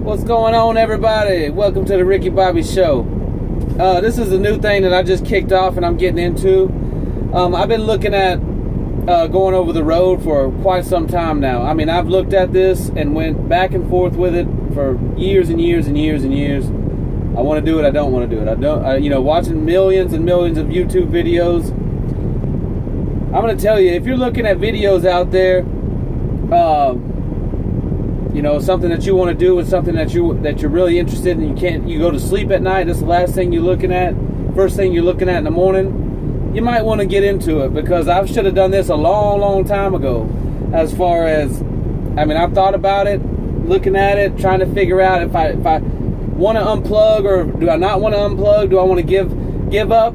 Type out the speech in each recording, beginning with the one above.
What's going on, everybody? Welcome to the Ricky Bobby Show. This is a new thing that I just kicked off and I'm getting into. I've been looking at going over the road for quite some time now. I mean, I've looked at this and went back and forth with it for years and years and years and years. I want to do it. I don't want to do it. Watching millions and millions of YouTube videos. I'm going to tell you, if you're looking at videos out there, something that you want to do and something that you're really interested in, you go to sleep at night, that's the last thing you're looking at, first thing you're looking at in the morning, you might want to get into it, because I should have done this a long time ago. As far as, I've thought about it, looking at it, trying to figure out if I want to unplug, or do I not want to unplug? Do I want to give up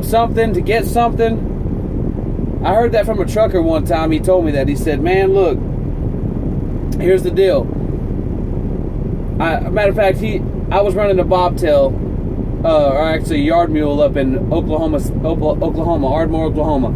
something to get something? I heard that from a trucker one time. He told me that. He said, man, look, here's the deal. Matter of fact, I was running a bobtail, or actually a yard mule up in Oklahoma, Ardmore, Oklahoma.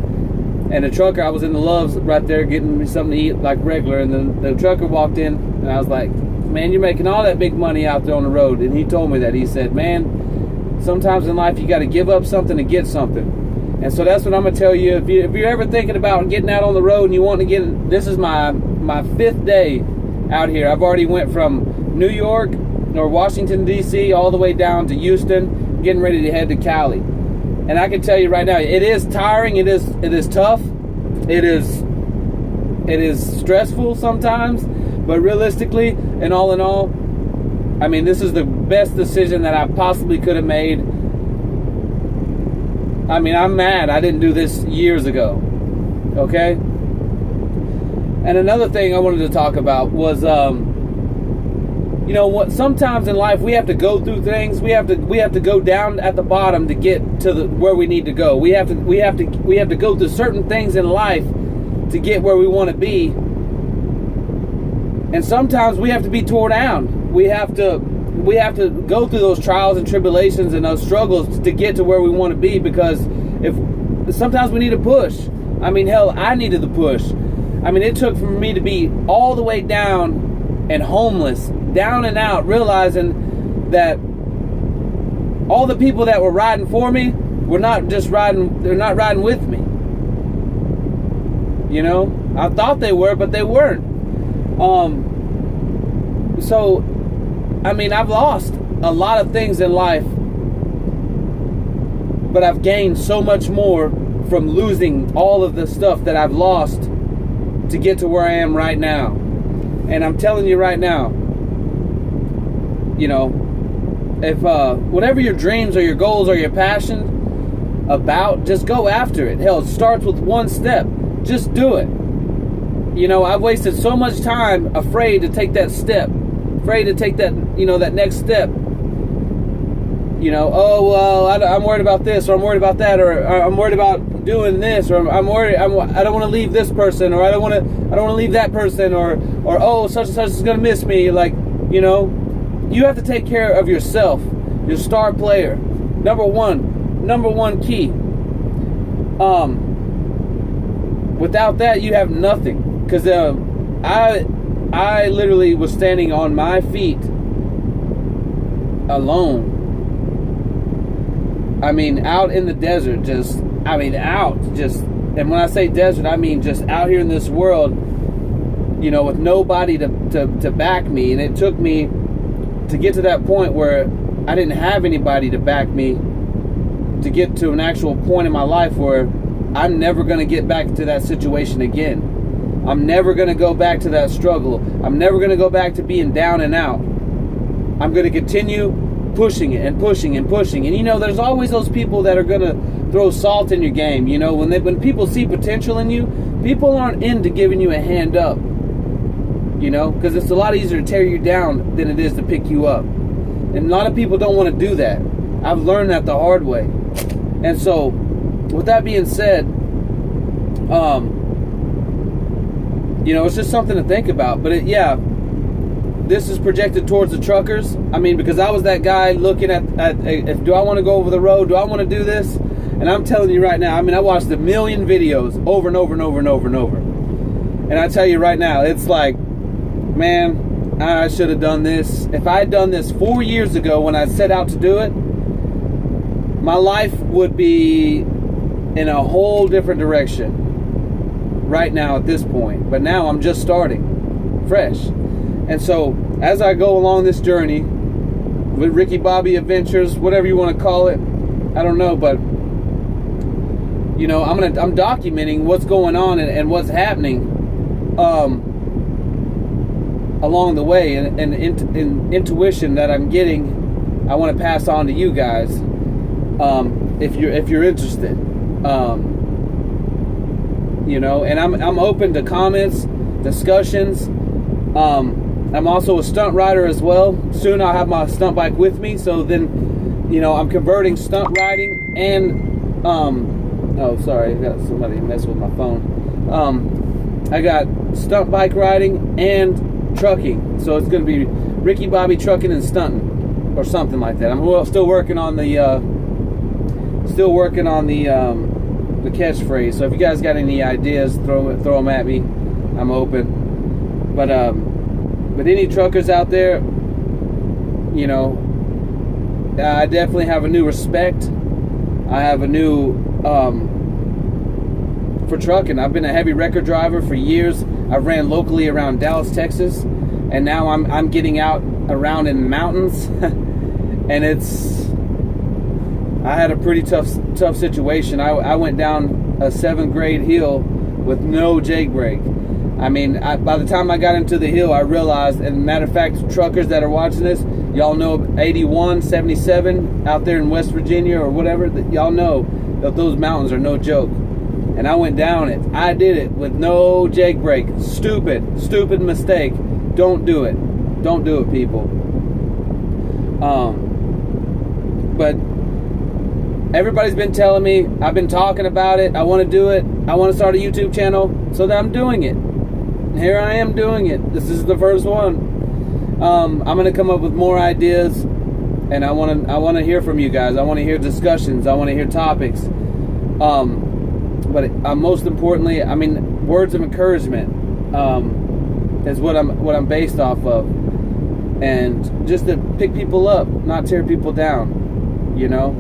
And the trucker, I was in the Loves right there getting me something to eat like regular. And then the trucker walked in, and I was like, man, you're making all that big money out there on the road. And he told me that. He said, man, sometimes in life you got to give up something to get something. And so that's what I'm going to tell you. If you're ever thinking about getting out on the road and you want to get, this is my 5th day out here. I've already went from New York or Washington, D.C. all the way down to Houston, getting ready to head to Cali. And I can tell you right now, it is tiring. It is tough. It is stressful sometimes. But realistically, and all in all, this is the best decision that I possibly could have made. I'm mad I didn't do this years ago. Okay? And another thing I wanted to talk about was, sometimes in life we have to go through things. We have to go down at the bottom to get to where we need to go. We have to go through certain things in life to get where we want to be. And sometimes we have to be torn down. We have to go through those trials and tribulations and those struggles to get to where we want to be, because sometimes we need a push. Hell, I needed the push. It took for me to be all the way down and homeless, down and out, realizing that all the people that were riding for me were not just riding, they're not riding with me. I thought they were, but they weren't. I've lost a lot of things in life, but I've gained so much more from losing all of the stuff that I've lost to get to where I am right now. And I'm telling you right now, if whatever your dreams or your goals or your passion about, just go after it. Hell, it starts with one step. Just do it. I've wasted so much time afraid to take that step, afraid to take that, that next step. I'm worried about this, or I'm worried about that, or I'm worried about doing this, or I don't want to leave this person, or I don't want to leave that person, or oh, such and such is going to miss me. You have to take care of yourself, your star player. Number one key. Without that, you have nothing. Because I literally was standing on my feet alone. Out in the desert, and when I say desert, just out here in this world, with nobody to back me. And it took me to get to that point where I didn't have anybody to back me, to get to an actual point in my life where I'm never going to get back to that situation again. I'm never going to go back to that struggle. I'm never going to go back to being down and out. I'm going to continue pushing it and pushing and pushing. And there's always those people that are going to throw salt in your game. When people see potential in you, people aren't into giving you a hand up. Because it's a lot easier to tear you down than it is to pick you up. And a lot of people don't want to do that. I've learned that the hard way. And so, with that being said, it's just something to think about. But this is projected towards the truckers. Because I was that guy looking at if do I want to go over the road? Do I want to do this? And I'm telling you right now, I watched a million videos over and over and over and over and over. And I tell you right now, it's like, man, I should have done this. If I had done this 4 years ago when I set out to do it, my life would be in a whole different direction right now at this point. But now I'm just starting fresh. And so as I go along this journey with Ricky Bobby Adventures, whatever you want to call it, I don't know, but you know, I'm documenting what's going on and what's happening along the way, and intuition that I'm getting, I want to pass on to you guys, if you're interested, you know. And I'm open to comments, discussions. I'm also a stunt rider as well. Soon I'll have my stunt bike with me, so then, you know, I'm converting stunt riding and oh, sorry, I got somebody mess with my phone. I got stunt bike riding and trucking, so it's going to be Ricky Bobby Trucking and Stunting, or something like that. I'm still working on the the catchphrase. So if you guys got any ideas, throw them at me. I'm open. But any truckers out there, you know, I definitely have a new respect. I have a new for trucking. I've been a heavy record driver for years. I've ran locally around Dallas, Texas, and now I'm getting out around in the mountains, and I had a pretty tough situation. I went down a 7th grade hill with no jake brake. I mean, by the time I got into the hill, I realized, and matter of fact, truckers that are watching this, y'all know 81, 77 out there in West Virginia or whatever, y'all know that those mountains are no joke. And I went down it. I did it with no jake brake. Stupid mistake. Don't do it. Don't do it, people. But everybody's been telling me, I've been talking about it, I want to do it, I want to start a YouTube channel, so that I'm doing it. Here I am doing it. This is the first one. I'm going to come up with more ideas, and I want to hear from you guys. I want to hear discussions. I want to hear topics. But most importantly, I mean, words of encouragement is what I'm based off of, and just to pick people up, not tear people down, you know.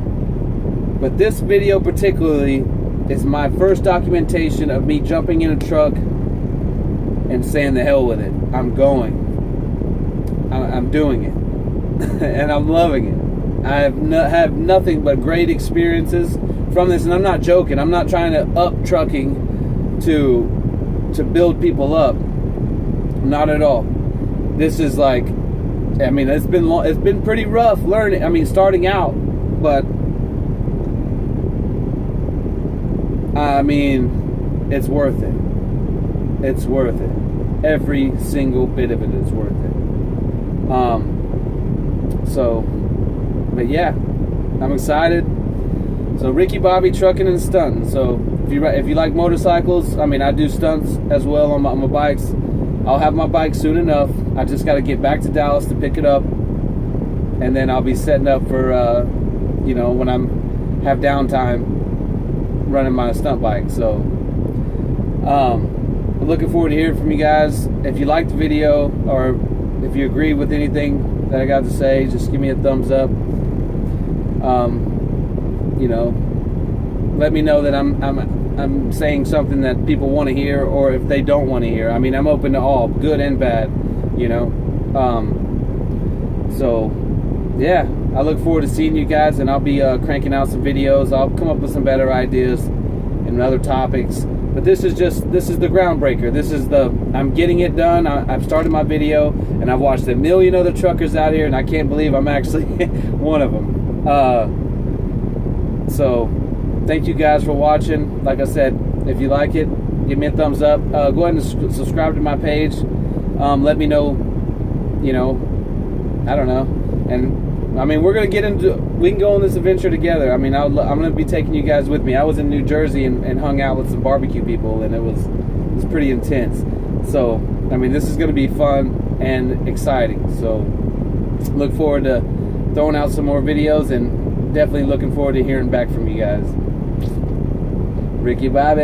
But this video particularly is my first documentation of me jumping in a truck and saying the hell with it. I'm going. I'm doing it. And I'm loving it. I have nothing but great experiences from this, and I'm not joking. I'm not trying to up trucking to build people up. Not at all. This is like, I mean, it's been pretty rough learning. I mean, starting out, but I mean, it's worth it. It's worth it. Every single bit of it is worth it. But yeah, I'm excited. So Ricky Bobby Trucking and Stunting. So if you like motorcycles, I mean, I do stunts as well on my bikes. I'll have my bike soon enough. I just got to get back to Dallas to pick it up, and then I'll be setting up for you know, when have downtime running my stunt bike. So I'm looking forward to hearing from you guys. If you liked the video, or if you agree with anything that I got to say, just give me a thumbs up. You know, let me know that I'm saying something that people want to hear, or if they don't want to hear. I mean, I'm open to all, good and bad, you know. So yeah, I look forward to seeing you guys, and I'll be cranking out some videos. I'll come up with some better ideas and other topics. But this is the groundbreaker. This is I'm getting it done. I've started my video, and I've watched a million other truckers out here, and I can't believe I'm actually one of them. So thank you guys for watching. Like I said, if you like it, give me a thumbs up. Go ahead and subscribe to my page. Let me know, you know, I don't know. And I mean, we can go on this adventure together. I mean, I'm going to be taking you guys with me. I was in New Jersey and hung out with some barbecue people, and it was pretty intense. So, I mean, this is going to be fun and exciting. So, look forward to throwing out some more videos, and definitely looking forward to hearing back from you guys. Ricky Bobby.